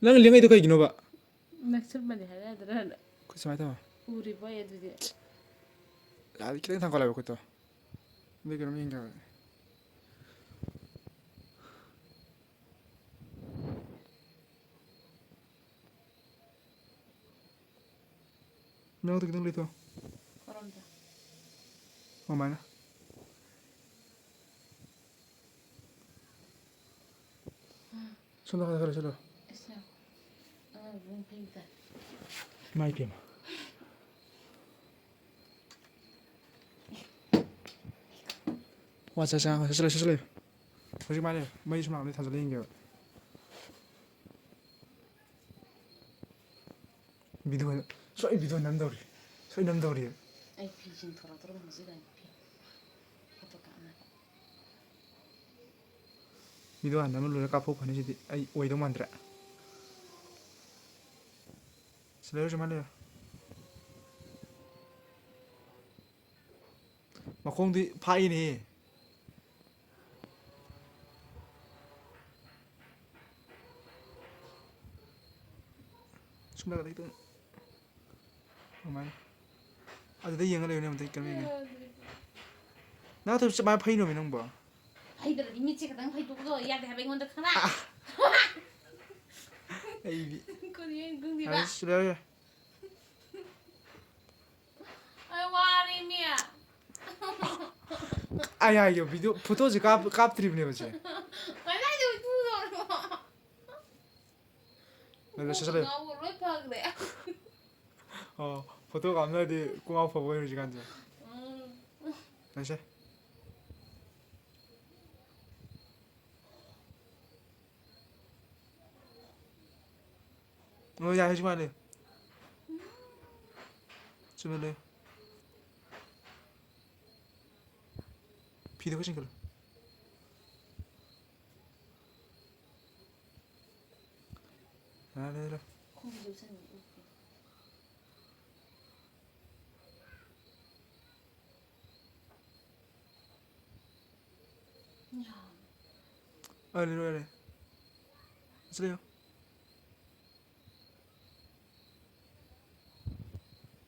ꯅꯪ ꯂꯦꯡꯉꯩꯗꯣ ꯀꯩꯒꯤꯅꯣꯕ ꯅꯛꯁꯟꯕꯅꯤ ꯍꯥꯏꯔꯗ꯭ꯔꯥ ꯈꯨꯠ ꯁꯨꯃꯥꯏꯅ ꯇꯧ ꯎꯔꯤꯕ ꯑꯗꯨꯗꯤ ꯌꯥꯔꯤ ꯈꯤꯇꯪ ꯊꯥꯡꯒꯠꯂꯦꯕ ꯈꯨꯠꯇꯣ ꯑꯗꯨ ꯀꯩꯅꯣꯝ ꯌꯦꯡꯒꯦꯕ ꯅꯪꯗꯣ ꯈꯤꯇꯪ ꯂꯩꯊꯣ ꯀꯔꯝꯗ ꯀꯃꯥꯏꯅ ꯁꯣꯝꯗ ꯈꯔ ꯆꯠꯂꯣ ꯃꯥꯏ ꯄꯦꯝꯃ 와 짜자 셔슬래 솔직히 말해 mấy số nào đi thằng sẽ lên kìa video 소이 video 남다리 소이 남다리 아이 피신 돌아들어 무지가 피 어떡하나 video 안 나면 로레 까포 보내지 아이 오이도 만들어 슬래요 좀 할래요 막공도 파이네 숨나가 되겠다 어마이 아들 얘기가 내가 내가 그러면 나도 진짜 많이 파이노 이런 거 파이들 이미 찍었던 파이도도 야대 하뱅 먼저 가나 에이 그니 긍디바 알았어 아이 와리미야 아야 이거 비디오 포토지 깝 드리블 해보지 아나도 두서 내가 셔슬래 그래 포토가 안 나디 꽁 아파 보이는 시간제 다시 야 해지 말래 좀 할래 비디오 훨씬 걸어 알아 콩도 좀 알래 쓰래요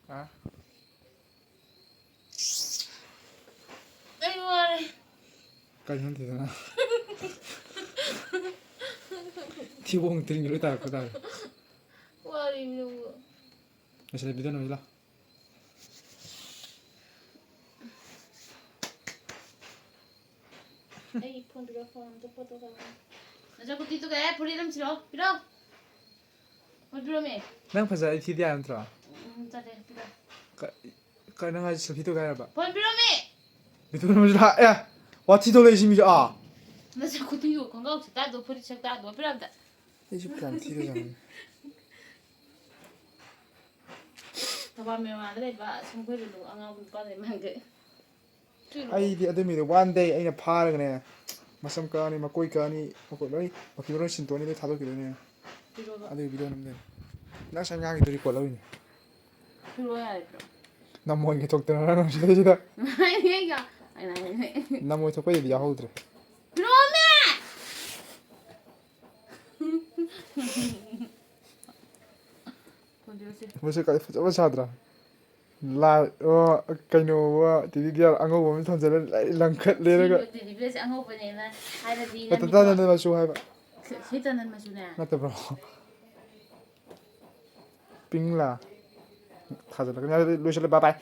아 아이 와리 까지 하면 되잖아 티봉 드린 걸 이따 그다 와리 누구 마실래 비디오 넣으라 에이 폰 들어 폰 포토가 나 자꾸 뒤쪽에 불이름 치러 빌어 어디로미 난 파자 티디 안 들어 자네 빌어 까 난 아직 비디오 가야 봐 폰 빌어미 비디오 넣으라 야와 티도 내심이죠 나 자꾸 뒤로 건강 없이 나도 불이 쳤다 너 빌어다 20분 티도잖아 더바면 안돼 봐 성패를 안하고 빠네 만게 아이디 어둠이도 one day 아이나 파르네 마삼 까니 마코이 까니 마코 로이 마키로는 신토니도 타도기로네 아들 비디오 남네 나 상냥이 들이 꼴로이네 빌어야 돼 남모 이게 독들하는 시대지다 아니 얘가 아니 남모 톡바이 야호드래 빌어메 벌써까지 포장을 하더라 라 그이노 디디디아 안고 보면 던져를 랑컷 내려가 디디디스 안고보네나 하이라디 따따는 마주 해봐 세자는 마주네 맞다 브로 빙라 가자 그냥 로실레 바이바이